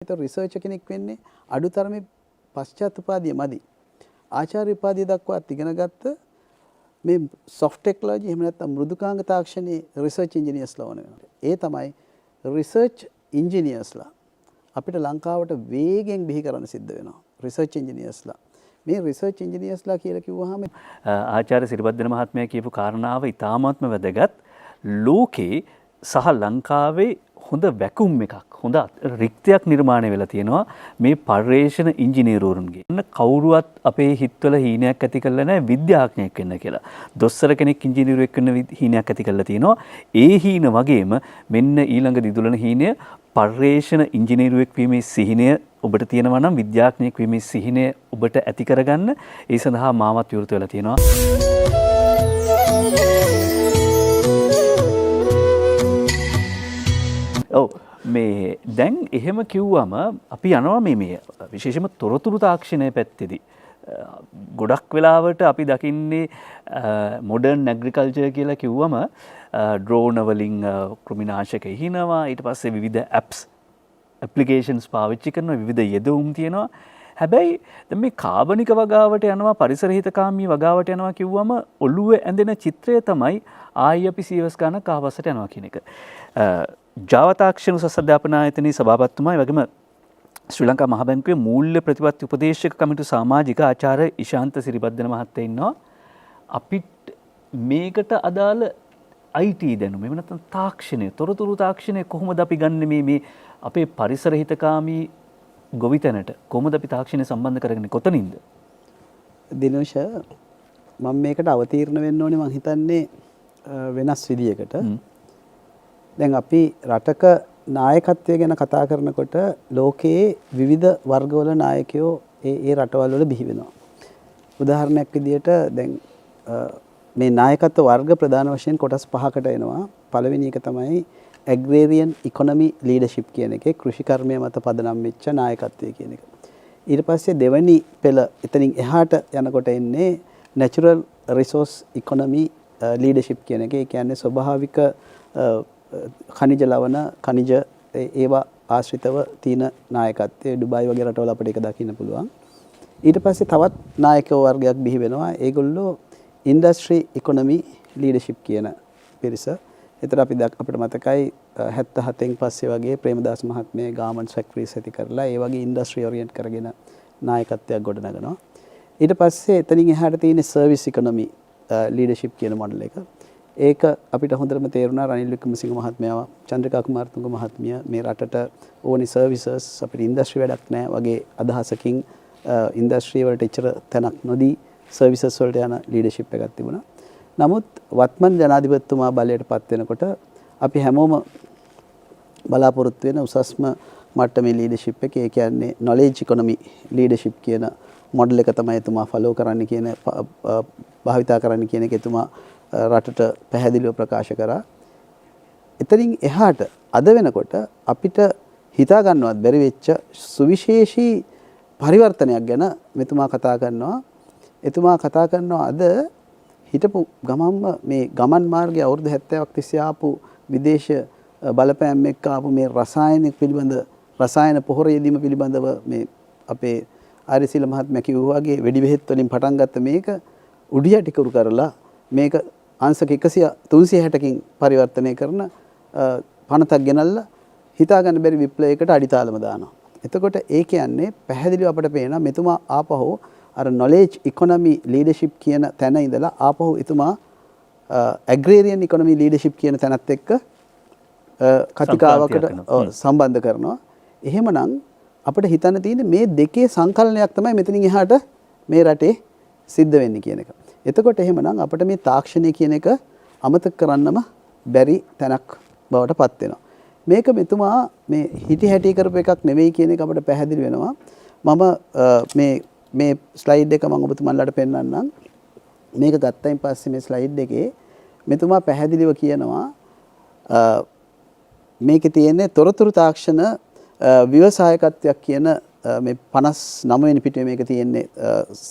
ඒතර රිසර්චර් කෙනෙක් වෙන්නේ අඩුතරමේ පශ්චාත් උපාධිය මදි. ආචාර්ය උපාධිය දක්වාත් ඉගෙන ගත්ත මේ soft technology එහෙම නැත්නම් මෘදුකාංග තාක්ෂණයේ රිසර්ච් ඉන්ජිනියර්ස්ලා වන වෙනවා. ඒ තමයි රිසර්ච් ඉන්ජිනියර්ස්ලා අපිට ලංකාවට වේගෙන් බිහි කරන්න සිද්ධ වෙනවා. රිසර්ච් ඉන්ජිනියර්ස්ලා මේ රිසර්ච් ඉන්ජිනියර්ස්ලා කියලා කිව්වහම ආචාර්ය සිරිපද්දන මහත්මයා කියපු කාරණාව ඉතාමත්ම වැදගත්. ලෝකේ සහ ලංකාවේ හොඳ වැකුම් එකක් හොඳ රික්තයක් නිර්මාණය වෙලා තියෙනවා මේ පර්යේෂණ ඉංජිනේරුවරුන්ගේ. කවුරුවත් අපේ හිතවල හීනයක් ඇති කරලා නැහැ විද්‍යාඥයෙක් වෙන්න කියලා. දොස්තර කෙනෙක් ඉංජිනේරුවෙක් වෙන්න හීනයක් ඇති කරලා තියෙනවා. ඒ හීන වගේම මෙන්න ඊළඟ දිදුලන හීනය පර්යේෂණ ඉංජිනේරුවෙක් වීමේ සිහිනය ඔබට තියෙනවා නම් විද්‍යාඥයෙක් වීමේ සිහිනය ඔබට ඇති කරගන්න ඒ සඳහා මාවත් විවෘත වෙලා තියෙනවා. ඔව් මේ දැන් එහෙම කිව්වම අපි යනවා මේ විශේෂම තොරතුරු තාක්ෂණය පැත්තේදී ගොඩක් වෙලාවට අපි දකින්නේ මොඩර්න් ඇග්‍රිකල්චර් කියලා කිව්වම ඩ්‍රෝන වලින් කෘමිනාශක හිනවා ඊට පස්සේ විවිධ ඇප්ස් ඇප්ලිකේෂන්ස් පාවිච්චි කරන විවිධ යෙදවුම් තියෙනවා. හැබැයි දැන් මේ කාබනික වගාවට යනවා පරිසර හිතකාමී වගාවට යනවා කිව්වම ඔළුවේ ඇඳෙන චිත්‍රය තමයි ආයි අපි සියවස් ගණක් ආවස්සට යනවා කියන එක. ජාව තාක්ෂණ උසස් අධ්‍යාපන ආයතනයේ සභාපතිතුමා වගේම ශ්‍රී ලංකා මහ බැංකුවේ මූල්‍ය ප්‍රතිපත්ති උපදේශක කමිටු සමාජික ආචාර්ය ඉශාන්ත සිරිපද්දන මහත්තයා ඉන්නවා. අපිට මේකට අදාළ IT දැනුම එහෙම නැත්නම් තාක්ෂණය තොරතුරු තාක්ෂණය කොහොමද අපි ගන්න මේ අපේ පරිසර හිතකාමී ගොවිතැනට කොහොමද අපි තාක්ෂණය සම්බන්ධ කරගන්නේ කොතනින්ද? දිනෝෂ මම මේකට අවතීර්ණ වෙන්න ඕනේ මං හිතන්නේ වෙනස් විදියකට. දැන් අපි රටක නායකත්වය ගැන කතා කරනකොට ලෝකයේ විවිධ වර්ගවල නායකයෝ ඒ රටවල් වල බිහි වෙනවා. උදාහරණයක් විදියට දැන් මේ නායකත්ව වර්ග ප්‍රධාන වශයෙන් කොටස් පහකට එනවා. පළවෙනි එක තමයි ඇග්‍රේරියන් ඉකොනොමි ලීඩර්ෂිප් කියන එකේ කෘෂිකර්මය මත පදනම් වෙච්ච නායකත්වය කියන එක. ඊට පස්සේ දෙවැනි පෙළ එතනින් එහාට යනකොට එන්නේ නැචරල් රිසෝස් ඉකොනොමි ලීඩර්ෂිප් කියන එක. ඒ කියන්නේ ස්වභාවික ඛනිජ ලවණ ඛනිජ ඒවා ආශ්‍රිතව තියෙන නායකත්වයේ ඩුබායි වගේ රටවල අපිට ඒක දකින්න පුළුවන්. ඊට පස්සේ තවත් නායකයෝ වර්ගයක් බිහි වෙනවා. ඒගොල්ලෝ ඉන්ඩස්ට්‍රි ඉකොනොමි ලීඩර්ෂිප් කියන පිරිස. ඒතර අපිට මතකයි 77න් පස්සේ වගේ ප්‍රේමදාස මහත්මයා ගාමන්ට්ස් ෆැක්ටරිස් ඇති කරලා ඒ වගේ ඉන්ඩස්ට්‍රි ඔරියන්ට් කරගෙන නායකත්වයක් ගොඩනගනවා. ඊට පස්සේ එතනින් එහාට තියෙන සර්විස් ඉකොනොමි ලීඩර්ෂිප් කියන මොඩල් එක. ඒක අපිට හොඳටම තේරුණා රනිල් වික්‍රමසිංහ මහත්මයා චන්ද්‍රිකා කුමාරතුංග මහත්මිය මේ රටට ඕනි සර්විසස් අපිට ඉන්ඩස්ට්‍රි වැඩක් නැහැ වගේ අදහසකින් ඉන්ඩස්ට්‍රි වලට එච්චර තැනක් නොදී සර්විසස් වලට යන ලීඩර්ෂිප් එකක් තිබුණා. නමුත් වත්මන් ජනාධිපතිතුමා බලයට පත් වෙනකොට අපි හැමෝම බලාපොරොත්තු වෙන උසස්ම මට්ටමේ ලීඩර්ෂිප් එක ඒ කියන්නේ නොලෙජ් ඉකොනොමි ලීඩර්ෂිප් කියන මොඩල් එක තමයි එතුමා ෆලෝ කරන්න කියන භාවිතා කරන්න කියන එක එතුමා රටට පැහැදිලිව ප්‍රකාශ කරා. එතනින් එහාට අද වෙනකොට අපිට හිතා ගන්නවත් බැරි වෙච්ච සුවිශේෂී පරිවර්තනයක් ගැන මෙතුමා කතා කරනවා. එතුමා කතා කරනවා අද හිටපු ගමම්ම මේ ගමන් මාර්ගයේ අවුරුදු 70ක් තිස්සේ ආපු විදේශ බලපෑම් එක්ක ආපු මේ රසායනික පිළිබඳ රසායන පොහොර යෙදීම පිළිබඳව මේ අපේ ආරිසිල මහත්මයා කිව්වා වගේ වෙඩි බෙහෙත් වලින් පටන් ගත්ත මේක උඩියටි කරු කරලා මේක අංශක 360කින් පරිවර්තනය කරන පනතක් ගෙනල්ලා හිතා ගන්න බැරි විප්ලවයකට අඩිතාලම දානවා. එතකොට ඒ කියන්නේ පැහැදිලිව අපිට පේනවා මෙතුමා ආපහු අර නොලෙජ් ඉකොනොමි ලීඩර්ෂිප් කියන තැන ඉඳලා ආපහු එතුමා ඇග්‍රේරියන් ඉකොනොමි ලීඩර්ෂිප් කියන තැනත් එක්ක කතිකාවකට සම්බන්ධ කරනවා. එහෙමනම් අපිට හිතන්න තියෙන්නේ මේ දෙකේ සංකලනයක් තමයි මෙතනින් එහාට මේ රටේ සිද්ධ වෙන්නේ කියන එක. එතකොට එහෙමනම් අපිට මේ තාක්ෂණය කියන එක අමතක කරන්නම බැරි තැනක් බවට පත් වෙනවා. මේක මෙතුමා මේ හිටි හැටි කරපු එකක් නෙවෙයි කියන එක අපිට පැහැදිලි වෙනවා. මම මේ ස්ලයිඩ් එක මම ඔබතුමන්ලාට පෙන්නන්නම්. මේක ගත්තයින් පස්සේ මේ ස්ලයිඩ් එකේ මෙතුමා පැහැදිලිව කියනවා මේකේ තියෙන්නේ තොරතුරු තාක්ෂණ ව්‍යවසායකත්වයක් කියන මේ 59 වෙනි පිටුවේ මේක තියෙන්නේ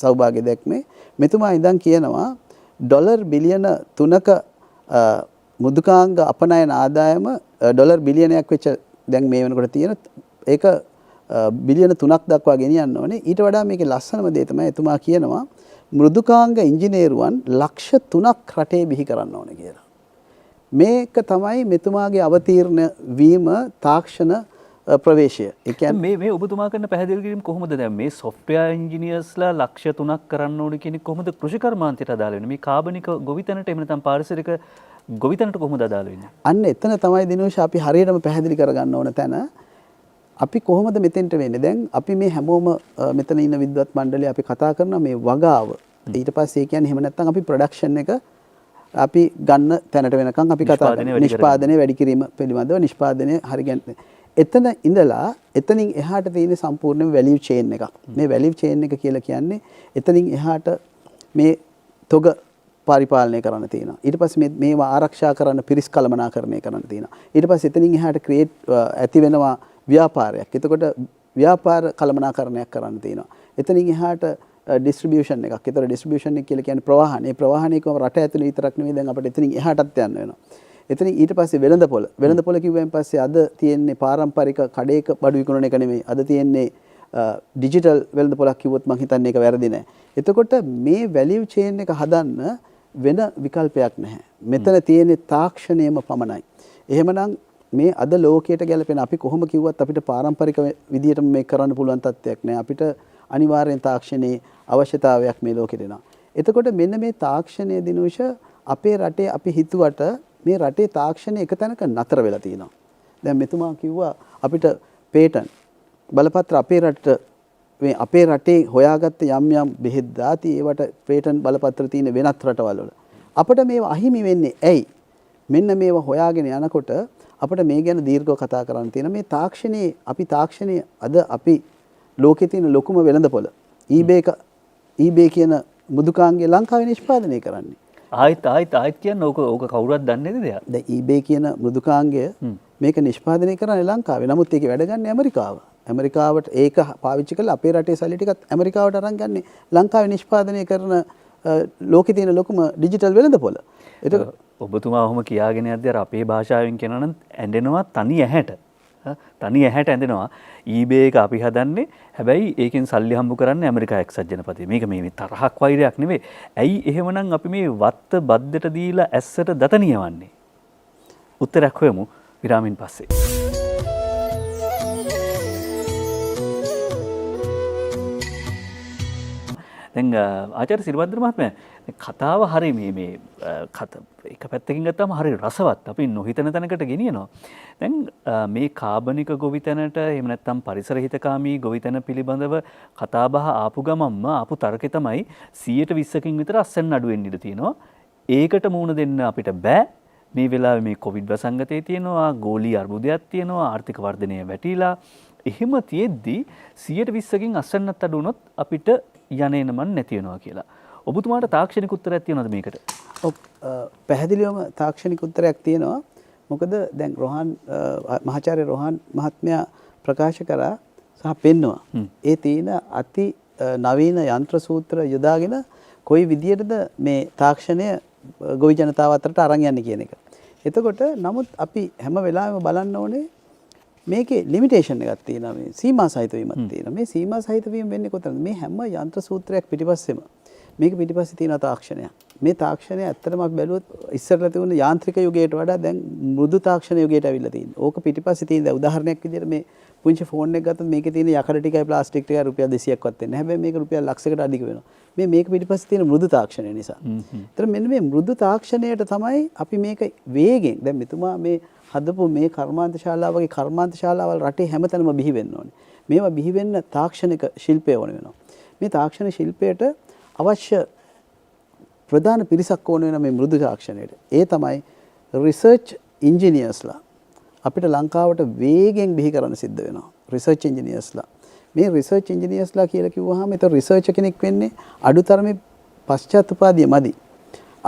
සෞභාග්‍ය දැක්මේ. මෙතුමා ඉඳන් කියනවා ඩොලර් බිලියන 3ක මුදුකාංග අපනයන ආදායම ඩොලර් බිලියනයක් වෙච්ච දැන් මේ වෙනකොට තියෙන ඒක බිලියන 3ක් දක්වා ගෙනියන්න ඕනේ. ඊට වඩා මේකේ ලස්සනම දේ තමයි එතුමා කියනවා මෘදුකාංග ඉංජිනේරුවන් ලක්ෂ 3ක් රටේ බිහි කරන්න ඕනේ කියලා. මේක තමයි මෙතුමාගේ අවතීර්ණ වීම තාක්ෂණ ප්‍රවේශය. ඒ කියන්නේ මේ ඔබතුමා කරන පැහැදිලි කිරීම කොහොමද දැන් මේ software engineersලා ලක්ෂ 3ක් කරන්න ඕනේ කියන කොහොමද කෘෂි කර්මාන්තයට අදාළ වෙන්නේ? මේ කාබනික ගොවිතැනට එහෙම නැත්නම් පාරිසරික ගොවිතැනට කොහොමද අදාළ වෙන්නේ? අන්න එතන තමයි දිනෝෂ අපි හරියටම පැහැදිලි කරගන්න ඕන තැන. අපි කොහොමද මෙතෙන්ට වෙන්නේ? දැන් අපි මේ හැමෝම මෙතන ඉන්න විද්වත් මණ්ඩලය අපි කතා කරන මේ වගාව. ඊට පස්සේ කියන්නේ එහෙම නැත්නම් අපි ප්‍රොඩක්ෂන් එක අපි ගන්න තැනට වෙනකන් අපි කතා කරනවා. නිෂ්පාදනය වැඩි කිරීම පිළිබඳව නිෂ්පාදනය හරියට එතන ඉඳලා එතනින් එහාට තියෙන සම්පූර්ණ වැලියු චේන් එකක්. මේ වැලියු චේන් එක කියලා කියන්නේ එතනින් එහාට මේ තොග පරිපාලනය කරන්න තියෙනවා. ඊට පස්සේ මේවා ආරක්ෂා කරන්න පිරිස් කළමනාකරණය කරන්න තියෙනවා. ඊට පස්සේ එතනින් එහාට ක්‍රියේට් ඇති වෙනවා ව්‍යාපාරයක්. එතකොට ව්‍යාපාර කළමනාකරණයක් කරන්න තියෙනවා. එතනින් එහාට ඩිස්ට්‍රිබියුෂන් එකක්. ඒතර ඩිස්ට්‍රිබියුෂන් එක කියලා කියන්නේ ප්‍රවාහන. ඒ ප්‍රවාහනය කොහොම රට ඇතුලේ විතරක් නෙවෙයි දැන් අපිට එතනින් එහාටත් යන්න වෙනවා. එතනින් ඊට පස්සේ වෙළඳපොළ. වෙළඳපොළ කිව්වෙන් පස්සේ අද තියෙන්නේ පාරම්පරික කඩේක බඩු විකුණන එක නෙමෙයි. අද තියෙන්නේ ඩිජිටල් වෙළඳපොළක් කිව්වොත් මම හිතන්නේ ඒක වැරදි නෑ. එතකොට මේ වැලියු චේන් එක හදන්න වෙන විකල්පයක් නැහැ. මෙතන තියෙන්නේ තාක්ෂණයම පමණයි. එහෙමනම් මේ අද ලෝකයට ගැලපෙන අපි කොහොම කිව්වත් අපිට පාරම්පරික විදියට මේක කරන්න පුළුවන් තත්ත්වයක් නෑ. අපිට අනිවාර්යෙන් තාක්ෂණයේ අවශ්‍යතාවයක් මේ ලෝකෙට එනවා. එතකොට මෙන්න මේ තාක්ෂණයේ දිනුෂ අපේ රටේ අපි හිතුවට මේ රටේ තාක්ෂණය එක තැනක නතර වෙලා තියෙනවා. දැන් මෙතුමා කිව්වා අපිට පේටන්ට් බලපත්‍ර අපේ රටට මේ අපේ රටේ හොයාගත්ත යම් යම් බෙහෙත් දාති ඒවට පේටන්ට් බලපත්‍ර තියෙන වෙනත් රටවල් වල අපිට මේවා අහිමි වෙන්නේ ඇයි? මෙන්න මේවා හොයාගෙන යනකොට අපිට මේ ගැන දීර්ඝව කතා කරන්න තියෙන මේ තාක්ෂණයේ අද අපි ලෝකේ තියෙන ලොකුම වෙළඳපොළ eBay කියන මෘදුකාංගය ලංකාවේ නිෂ්පාදනය කරන්නේ. ආයෙත් කියන්නේ ඕක කවුරුවත් දන්නේ නැති දෙයක්. දැන් eBay කියන මෘදුකාංගය මේක නිෂ්පාදනය කරන්නේ ලංකාවේ. නමුත් ඒකේ වැඩ ගන්න ඇමරිකාව. ඇමරිකාවට ඒක පාවිච්චි කරලා අපේ රටේ සල්ලි ටිකත් ඇමරිකාවට අරන් ගන්නේ ලංකාවේ නිෂ්පාදනය කරන ලෝකේ තියෙන ලොකුම ඩිජිටල් වෙළඳපොළ. ඒක ඔබතුමා ඔහොම කියාගෙන යද්දී අර අපේ භාෂාවෙන් කියනවා නම් ඇඬෙනවා තනි ඇහැට. තනි ඇහැට ඇඳෙනවා eBay එක අපි හදන්නේ හැබැයි ඒකෙන් සල්ලි හම්බ කරන්නේ ඇමරිකා එක්සත් ජනපදයේ. මේක මේ තරහක් වෛරයක් නෙවෙයි. ඇයි එහෙමනම් අපි මේ වත්ත බද්දට දීලා ඇස්සට දත නියවන්නේ? උත්තරයක් හොයමු විරාමින් පස්සේ. දැන් ආචාර්ය සිරිවර්ධන මහත්මයා කතාව හරි මේ එක පැත්තකින් ගත්තාම හරි රසවත්. අපි නොහිතන තැනකට ගෙනියනවා. දැන් මේ කාබනික ගොවිතැනට එහෙම නැත්නම් පරිසර හිතකාමී ගොවිතැන පිළිබඳව කතාබහ ආපු ගමන්ම ආපු තර්කය තමයි 120කින් විතර අස්සෙන් අඩු වෙන්න ඉඩ තියෙනවා. ඒකට මුහුණ දෙන්න අපිට බෑ. මේ වෙලාවේ මේ කොවිඩ් වසංගතය තියෙනවා, ගෝලීය අර්බුදයක් තියෙනවා, ආර්ථික වර්ධනය වැටිලා. එහෙම තියෙද්දි 120කින් අස්සෙන්වත් අඩු වුණොත් අපිට යන්නේනමන් නැති වෙනවා කියලා. ඔබතුමාට තාක්ෂණික උත්තරයක් තියෙනවද මේකට? ඔව් පැහැදිලිවම තාක්ෂණික උත්තරයක් තියෙනවා. මොකද දැන් මහාචාර්ය රෝහන් මහත්මයා ප්‍රකාශ කරා සහ පෙන්නවා. ඒ තියෙන අති නවීන යන්ත්‍ර සූත්‍ර යොදාගෙන කොයි විදියටද මේ තාක්ෂණය ගොවි ජනතාව අතරට අරන් යන්නේ කියන එක. එතකොට නමුත් අපි හැම වෙලාවෙම බලන්න ඕනේ මේකේ ලිමිටේෂන් එකක් තියෙනවා, මේ සීමා සහිත වීමක් තියෙනවා. මේ සීමා සහිත වීම වෙන්නේ කොතනද? මේ හැම යන්ත්‍ර සූත්‍රයක් පිටිපස්සෙම මේක පිටිපස්සේ තියෙන තාක්ෂණයක්. මේ තාක්ෂණය ඇත්තටම අපි බැලුවොත් ඉස්සරලා තිබුණ යාන්ත්‍රික යුගයට වඩා දැන් මෘදු තාක්ෂණ යුගයට අවිල්ලා තියෙනවා. ඕක පිටිපස්සේ තියෙන දැන් උදාහරණයක් විදිහට මේ පුංචි ෆෝන් එක ගත්තොත් මේකේ තියෙන යකඩ ටිකයි ප්ලාස්ටික් ටිකයි රුපියල් 200ක්වත් වෙන්නේ. හැබැයි මේක රුපියල් ලක්ෂයකට අධික වෙනවා. මේක පිටිපස්සේ තියෙන මෘදු තාක්ෂණය නිසා. ඒතර මෙන්න මේ මෘදු තාක්ෂණයට තමයි අපි මේක වේගෙන් දැන් මෙතුමා මේ හදපු මේ කර්මාන්ත ශාලාව වගේ කර්මාන්ත ශාලාවල් රටේ හැමතැනම බිහි වෙන්න ඕනේ. මේවා බිහි වෙන්න තාක්ෂණික ශිල්පය ඕන වෙනවා. මේ තාක්ෂණ ශිල්පයට අවශ්‍ය ප්‍රධාන පිරිසක් ඕන වෙන මේ මෘදු තාක්ෂණයට. ඒ තමයි රිසර්ච් ඉන්ජිනියර්ස්ලා. අපිට ලංකාවට වේගෙන් බිහි කරන්න සිද්ධ වෙනවා. රිසර්ච් ඉන්ජිනියර්ස්ලා. මේ රිසර්ච් ඉන්ජිනියර්ස්ලා කියලා කිව්වහම ඒතර රිසර්ච් කෙනෙක් වෙන්නේ අඩුතරමේ පශ්චාත් උපාධිය මදි.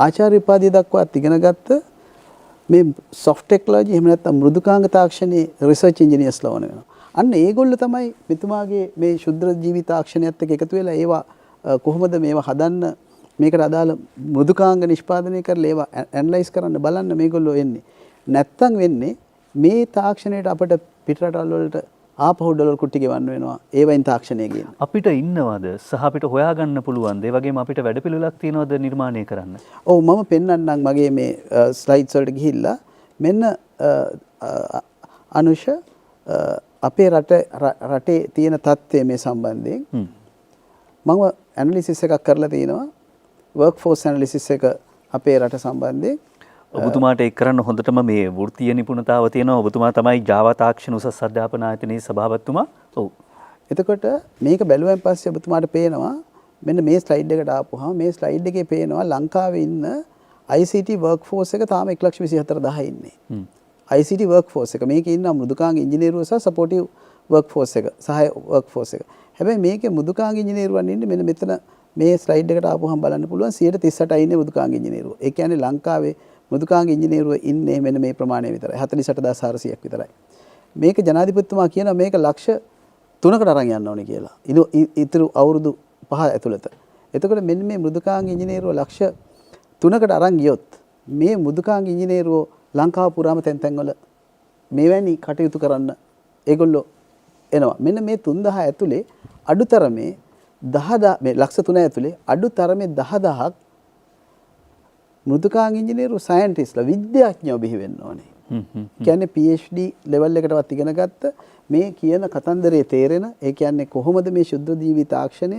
ආචාර්ය උපාධිය දක්වාත් ඉගෙන ගත්ත මේ soft technology එහෙම නැත්නම් මෘදුකාංග තාක්ෂණයේ රිසර්ච් ඉන්ජිනියර්ස්ලා වන වෙනවා. අන්න ඒගොල්ලෝ තමයි මෙතුමාගේ මේ ශුද්‍ර ජීවි තාක්ෂණයත් එක්ක එකතු වෙලා ඒවා කොහොමද මේවා හදන්න මේකට අදාළ මෘදුකාංග නිෂ්පාදනය කරලා ඒවා ඇනලයිස් කරන්න බලන්න මේගොල්ලෝ එන්නේ. නැත්තම් වෙන්නේ මේ තාක්ෂණයට අපිට පිටරටවල් වලට ආපහු ඩොලර් කුට්ටි ගෙවන්න වෙනවා ඒ වයින් තාක්ෂණය කියන. අපිට ඉන්නවද සහ අපිට හොයාගන්න පුළුවන්ද? ඒ වගේම අපිට වැඩපිළිවෙලක් තියනවද නිර්මාණය කරන්න? ඔව් මම පෙන්වන්නම් මගේ මේ ස්ලයිඩ්ස් වලට ගිහිල්ලා මෙන්න අනුෂ අපේ රටේ තියෙන තත්ත්වය මේ සම්බන්ධයෙන් මම ඇනලිසිස් එකක් කරලා තිනවා වර්ක් ෆෝස් ඇනලිසිස් එක අපේ රට සම්බන්ධයෙන්. ඔබතුමාට ඒක කරන්න හොඳටම මේ වෘත්තීය නිපුණතාව තියෙනවා. ඔබතුමා තමයි ජාවා තාක්ෂණ උසස් අධ්‍යාපන ආයතනයේ සභාපතිතුමා. ඔව්. එතකොට මේක බැලුවෙන් පස්සේ ඔබතුමාට පේනවා මෙන්න මේ ස්ලයිඩ් එකට ආපුවාම මේ ස්ලයිඩ් එකේ පේනවා ලංකාවේ ඉන්න ICT work force එක තාම 1,24,000 ඉන්නේ. ICT work force එක මේකේ ඉන්න මෘදුකාංග ඉංජිනේරුවෝ සහ සපෝටිව් work force එක සහාය work force එක. හැබැයි මේකේ මෘදුකාංග ඉංජිනේරුවන් ඉන්නේ මෙන්න මෙතන මේ ස්ලයිඩ් එකට ආපුවහම බලන්න පුළුවන් 38%යි ඉන්නේ මෘදුකාංග ඉංජිනේරුවෝ. ඒ කියන්නේ ලංකාවේ මෘදුකාංග ඉංජිනේරුවෝ ඉන්නේ මෙන්න මේ ප්‍රමාණය විතරයි. 48400ක් විතරයි. මේක ජනාධිපතිතුමා කියනවා මේක ලක්ෂ 3කට අරන් යන්න ඕනේ කියලා. ඉතුරු අවුරුදු 5 ඇතුළත. එතකොට මෙන්න මේ මෘදුකාංග ඉංජිනේරුවෝ ලක්ෂ 3කට අරන් ගියොත් මේ මෘදුකාංග ඉංජිනේරුවෝ ලංකාව පුරාම තැන්වල මේවැනි කටයුතු කරන්න ඒගොල්ලෝ එනවා. මෙන්න මේ 3000 ඇතුලේ අඩුතරමේ 10000 මේ ලක්ෂ 3 ඇතුලේ අඩුතරමේ 10000ක් මෘදුකාංග ඉංජිනේරු සයන්ටිස්ට්ලා විද්‍යාඥයෝ බිහි වෙන්න ඕනේ. කියන්නේ PhD ලෙවල් එකටවත් ඉගෙන ගත්ත මේ කියන කතන්දරේ තේරෙන ඒ කියන්නේ කොහොමද මේ ශුද්ධ ජීවි තාක්ෂණය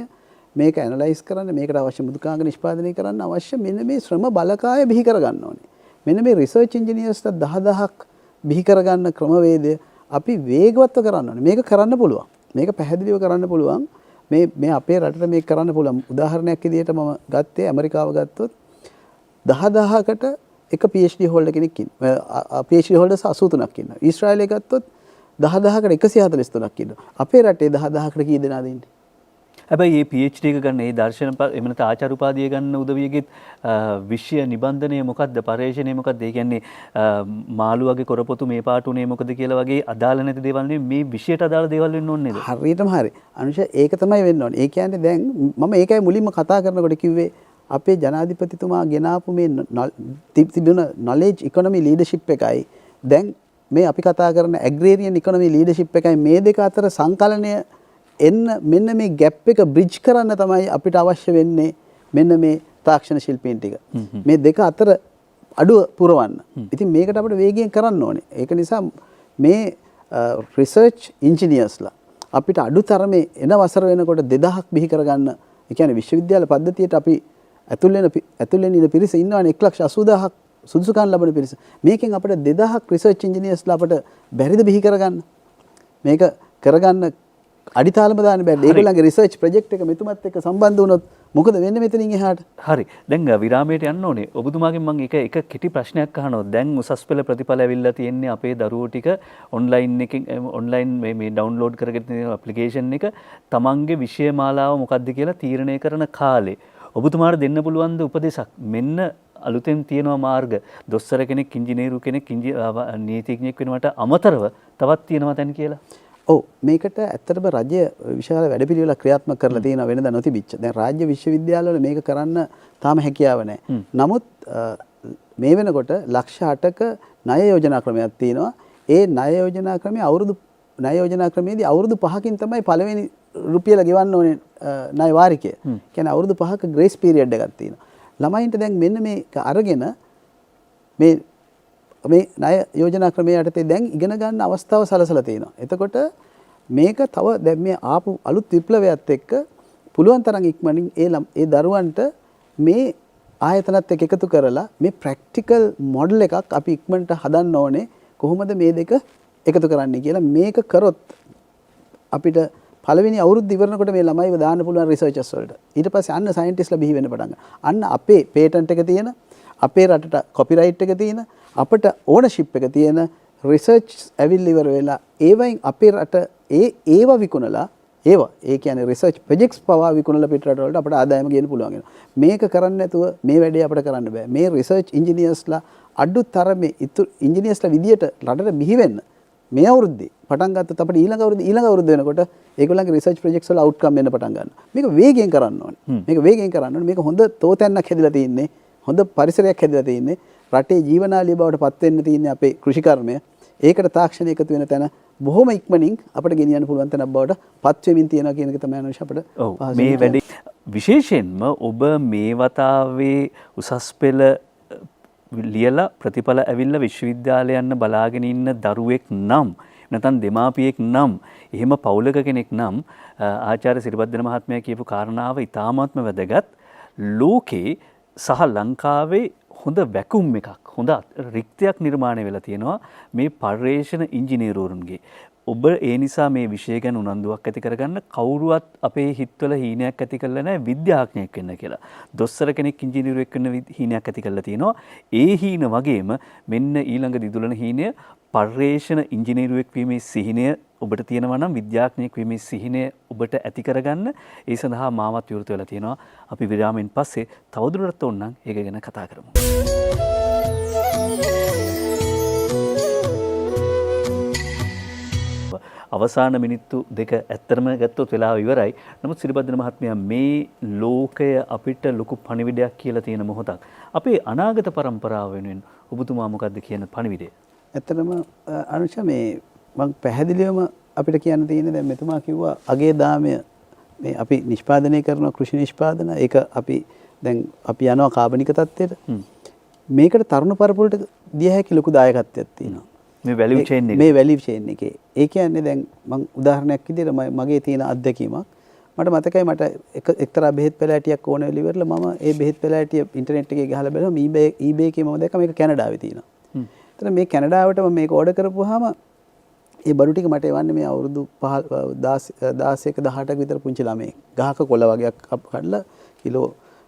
මේක ඇනලයිස් කරන්න මේකට අවශ්‍ය මෘදුකාංග නිෂ්පාදනය කරන්න අවශ්‍ය මෙන්න මේ ශ්‍රම බලකාය බිහි කරගන්න ඕනේ. මෙන්න මේ රිසර්ච් ඉන්ජිනියර්ස්ලා 10000ක් බිහි කරගන්න ක්‍රමවේදය අපි වේගවත්ව කරන්න ඕනේ. මේක කරන්න පුළුවන්. මේක පැහැදිලිව කරන්න පුළුවන්. මේ අපේ රටට මේක කරන්න පුළුවන්. උදාහරණයක් විදිහට මම ගත්තේ ඇමරිකාව ගත්තොත් 10000කට එක PhD holder කෙනෙක් ඉන්නවා. PhD holders 83ක් ඉන්නවා. ඊශ්‍රායලයේ ගත්තොත් 10000කට 143ක් ඉන්නවා. අපේ රටේ 10000කට කී දෙනාද ඉන්නේ? හැබැයි මේ PhD එක ගන්න ඒ දර්ශන එහෙම නැත්නම් ආචාර්ය උපාධිය ගන්න උදවියගෙත් විෂය නිබන්ධනය මොකක්ද පරිශ්‍රණය මොකක්ද? ඒ කියන්නේ මාළු වගේ කරපොතු මේ පාට උනේ මොකද කියලා වගේ අදාළ නැති දේවල් නෙමෙයි මේ විෂයට අදාළ දේවල් වෙන්න ඕනේ නේද? හරියටම හරි. අනුෂ ඒක තමයි වෙන්න ඕනේ. ඒ කියන්නේ දැන් මම ඒකයි මුලින්ම කතා කරනකොට කිව්වේ අපේ ජනාධිපතිතුමා ගෙනාපු මේ තිබුණ knowledge economy leadership එකයි දැන් මේ අපි කතා කරන agrarian economy leadership එකයි මේ දෙක අතර සංකලනය එන්න මෙන්න මේ ગેප් එක බ්‍රිජ් කරන්න තමයි අපිට අවශ්‍ය වෙන්නේ මෙන්න මේ තාක්ෂණ ශිල්පීන් ටික. මේ දෙක අතර අඩුව පුරවන්න. ඉතින් මේකට අපිට වේගයෙන් කරන්න ඕනේ. ඒක නිසා මේ රිසර්ච් ඉන්ජිනියර්ස්ලා අපිට අඩුතරමේ එන වසර වෙනකොට 2000ක් බිහි කරගන්න. ඒ කියන්නේ විශ්වවිද්‍යාල පද්ධතියට අපි ඇතුල් වෙන පිරිස ඉන්නවනේ 1,80,000ක් සුදුසුකම් ලබන පිරිස. මේකෙන් අපිට 2000ක් රිසර්ච් ඉන්ජිනියර්ස්ලා අපිට බැරිද බිහි කරගන්න? මේක කරගන්න අඩිතාලම දාන්න බෑ. ඒගොල්ලන්ගේ රිසර්ච් ප්‍රොජෙක්ට් එක මෙතුමත් එක්ක සම්බන්ධ වුණොත් මොකද වෙන්නේ මෙතනින් එහාට? හරි. දැන් විරාමයට යන්න ඕනේ. ඔබතුමාගෙන් මම එක කෙටි ප්‍රශ්නයක් අහනවා. දැන් උසස් පෙළ ප්‍රතිඵල ඇවිල්ලා තියෙන්නේ අපේ දරුවෝ ටික ඔන්ලයින් එකෙන් ඔන්ලයින් මේ ඩවුන්ලෝඩ් කරගෙන තියෙන ඇප්ලිකේෂන් එක තමන්ගේ විෂය මාලාව මොකක්ද කියලා තීරණය කරන කාලේ ඔබතුමාට දෙන්න පුළුවන් ද උපදේශක්? මෙන්න අලුතෙන් තියෙනවා මාර්ග. දොස්තර කෙනෙක්, ඉංජිනේරු කෙනෙක්, නීතිඥයෙක් වෙනවට අමතරව තවත් තියෙනවා තැන් කියලා. ඔව් මේකට ඇත්තටම රජය විශාල වැඩපිළිවෙලක් ක්‍රියාත්මක කරලා තියෙනවා වෙනදා නොතිබිච්ච. දැන් රාජ්‍ය විශ්වවිද්‍යාලවල මේක කරන්න තාම හැකියාව නැහැ. නමුත් මේ වෙනකොට ලක්ෂ 8ක ණය යෝජනා ක්‍රමයක් තියෙනවා. ඒ ණය යෝජනා ක්‍රමයේ ණය යෝජනා ක්‍රමයේදී අවුරුදු 5කින් තමයි පළවෙනි රුපියල ගෙවන්න ඕනේ ණය වාරිකය. කියන්නේ අවුරුදු 5ක ග්‍රේස් පීරියඩ් එකක් තියෙනවා. ළමයින්ට දැන් මෙන්න මේක අරගෙන මේ ණය යෝජනා ක්‍රමයේ යටතේ දැන් ඉගෙන ගන්න අවස්ථාව සලසලා තියෙනවා. එතකොට මේක තව දැන් මේ ආපු අලුත් විප්ලවයත් එක්ක පුළුවන් තරම් ඉක්මනින් ඒ දරුවන්ට මේ ආයතනත් එක්ක එකතු කරලා මේ ප්‍රැක්ටිකල් මොඩල් එකක් අපි ඉක්මනට හදන්න ඕනේ. කොහොමද මේ දෙක එකතු කරන්නේ කියලා මේක කරොත් අපිට පළවෙනි අවුරුද්ද ඉවරනකොට මේ ළමයිව දාන්න පුළුවන් රිසර්චර්ස් වලට. ඊට පස්සේ අන්න සයන්ටිස්ට්ලා බිහි වෙන්න පටන් ගන්නවා. අන්න අපේ පේටන්ට් එක තියෙන, අපේ රටට කොපිරයිට් එක තියෙන, අපට ඕනර්ෂිප් එක තියෙන රිසර්ච් ඇවිල්ලා ඉවර වෙලා ඒවයින් අපේ රට ඒව විකුණලා ඒ කියන්නේ රිසර්ච් ප්‍රොජෙක්ට්ස් පවා විකුණලා පිට රට වලට අපට ආදායම ගේන්න පුළුවන් වෙනවා. මේක කරන්නේ නැතුව මේ වැඩේ අපිට කරන්න බෑ. මේ රිසර්ච් ඉන්ජිනියර්ස්ලා අඩුතරමේ ඉන්ජිනියර්ස්ලා විදියට රටට බිහි වෙන්න මේ අවුරුද්දේ පටන් ගත්තත් අපිට ඊළඟ අවුරුද්ද වෙනකොට ඒගොල්ලන්ගේ රිසර්ච් ප්‍රොජෙක්ට්ස් වල අවුට්කම් එන්න පටන් ගන්නවා. මේක වේගයෙන් කරන්න ඕනේ. මේක හොඳ තෝතැන්නක් හැදිලා තියෙන්නේ. හොඳ පරිසරයක් හැදිලා තියෙන්නේ. රටේ ජීවනාලිය බවට පත් වෙන්න තියෙන්නේ අපේ කෘෂිකර්මය. ඒකට තාක්ෂණය එකතු වෙන තැන බොහොම ඉක්මනින් අපිට ගෙනියන්න පුළුවන් තැනක් බවට පත් වෙමින් තියෙනවා කියන එක තමයි අනුෂ අපිට ඔව් මේ වැඩේ විශේෂයෙන්ම ඔබ මේ වතාවේ උසස් පෙළ ලියලා ප්‍රතිඵල ඇවිල්ලා විශ්වවිද්‍යාලය යන්න බලාගෙන ඉන්න දරුවෙක් නම් නැත්නම් දෙමාපියෙක් නම් එහෙම පවුලක කෙනෙක් නම් ආචාර්ය සිරිපද්දන මහත්මයා කියපු කාරණාව ඉතාමත්ම වැදගත්. ලෝකේ සහ ලංකාවේ හොඳ වැකුම් එකක් හොඳ රික්තයක් නිර්මාණය වෙලා තියෙනවා මේ පර්යේෂණ ඉංජිනේරුවරුන්ගේ. ඔබ ඒ නිසා මේ විෂය ගැන උනන්දුවක් ඇති කරගන්න කවුරුවත් අපේ හිතවල හීනයක් ඇති කරලා නැහැ විද්‍යාඥයෙක් වෙන්න කියලා. දොස්තර කෙනෙක් ඉංජිනේරුවෙක් වෙන්න හීනයක් ඇති කරලා තියෙනවා. ඒ හීන වගේම මෙන්න ඊළඟ දිදුලන හීනය පර්යේෂණ ඉංජිනේරුවෙක් වීමේ සිහිනය ඔබට තියෙනවා නම් විද්‍යාඥයෙක් වීමේ සිහිනය ඔබට ඇති කරගන්න ඒ සඳහා මාවත් විවෘත වෙලා තියෙනවා. අපි විරාමයෙන් පස්සේ තවදුරටත් ඕනනම් ඒක ගැන කතා කරමු. අවසාන මිනිත්තු දෙක ඇත්තරම ගත්තොත් වෙලාව ඉවරයි. නමුත් සිරිපද්දන මහත්මයා මේ ලෝකය අපිට ලොකු පණිවිඩයක් කියලා තියෙන මොහොතක්. අපේ අනාගත පරම්පරාව වෙනුවෙන් ඔබතුමා මොකද්ද කියන පණිවිඩය? ඇත්තටම අනුෂ මේ මම පැහැදිලිවම අපිට කියන්න තියෙන්නේ දැන් මෙතුමා කිව්වා අගේ දාමය මේ අපි නිෂ්පාදනය කරන කෘෂි නිෂ්පාදන ඒක අපි දැන් අපි යනවා කාබනික තත්ත්වයට. මේකට තරුණ පරපුරට දිය හැකි ලොකු දායකත්වයක් තියෙනවා. මේ වැලියු චේන් එක. මේ වැලියු චේන් එකේ. ඒ කියන්නේ දැන් මම උදාහරණයක් විදිහට මගේ තියෙන අත්දැකීමක් මට මතකයි මට එක්තරා බෙහෙත් පැලෑටියක් ඕන වෙලා ඉවරලා මම ඒ බෙහෙත් පැලෑටිය ඉන්ටර්නෙට් එකේ ගහලා බලුවම eBay එකේ මම දැක්කා මේක කැනඩාවේ තියෙනවා. එතන මේ කැනඩාවට මම මේක ඕඩර් කරපුවාම ඒ බඩු ටික මට එවන්නේ මේ අවුරුදු 16ක 18ක විතර පුංචි ළමයෙක්. ගහක කොළ වගේක් කඩලා කිලෝ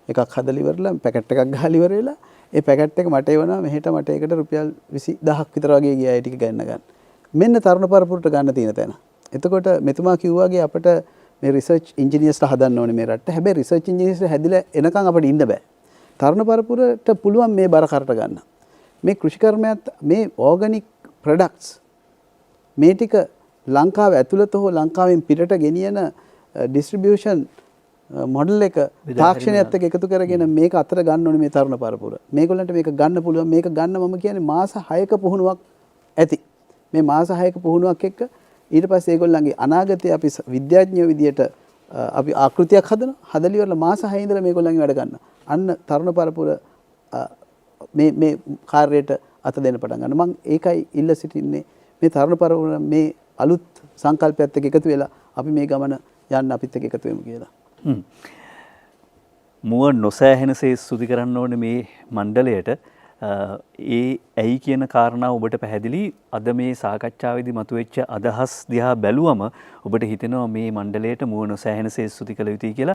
එකක් හදලා ඉවරලා පැකට් එකක් ගහලා ඉවර වෙලා ඒ පැකට් එක මට එවනවා මෙහෙට මට ඒකට රුපියල් 20000ක් විතර වගේ ගියා ඒ ටික ගන්න. මෙන්න තරුණ පරපුරට ගන්න තියෙන තැන. එතකොට මෙතුමා කිව්වාගේ අපිට මේ රිසර්ච් ඉන්ජිනියර්ස්ලා හදන්න ඕනේ මේ රටට. හැබැයි රිසර්ච් ඉන්ජිනියර්ස්ලා හැදිලා එනකන් අපිට ඉන්න බෑ. තරුණ පරපුරට පුළුවන් මේ බර කරට ගන්න. මේ කෘෂිකර්මයත් මේ ඕගනික් ප්‍රොඩක්ට්ස් මේ ටික ලංකාව ඇතුළත හෝ ලංකාවෙන් පිටට ගෙනියන ඩිස්ට්‍රිබියුෂන් මොඩල් එක තාක්ෂණයත් එක්ක එකතු කරගෙන මේක අතර ගන්න ඕනේ මේ තරුණ පරපුර. මේගොල්ලන්ට මේක ගන්න පුළුවන්. මේක ගන්න මම කියන්නේ මාස 6ක පුහුණුවක් ඇති. මේ මාස 6ක පුහුණුවක් එක්ක ඊට පස්සේ ඒගොල්ලන්ගේ අනාගතයේ අපි විද්‍යාඥයෝ විදියට අපි ආකෘතියක් හදනවා. හදලි වල මාස 6 ඉඳලා මේගොල්ලන්ගේ වැඩ ගන්න. අන්න තරුණ පරපුර මේ කාර්යයට අත දෙන්න පටන් ගන්න. මම ඒකයි ඉල්ල සිටින්නේ මේ තරුණ පරපුර මේ අලුත් සංකල්පයත් එක්ක එකතු වෙලා අපි මේ ගමන යන්න අපිත් එක්ක එකතු වෙමු කියලා. මුව නොසෑහෙනසේ ස්තුති කරන්න ඕනේ මේ මණ්ඩලයට. ඒ ඇයි කියන කාරණාව ඔබට පැහැදිලි. අද මේ සාකච්ඡාවේදී මතුවෙච්ච අදහස් දිහා බැලුවම ඔබට හිතෙනවා මේ මණ්ඩලයට මුව නොසෑහෙනසේ ස්තුති කළ යුතුයි කියලා.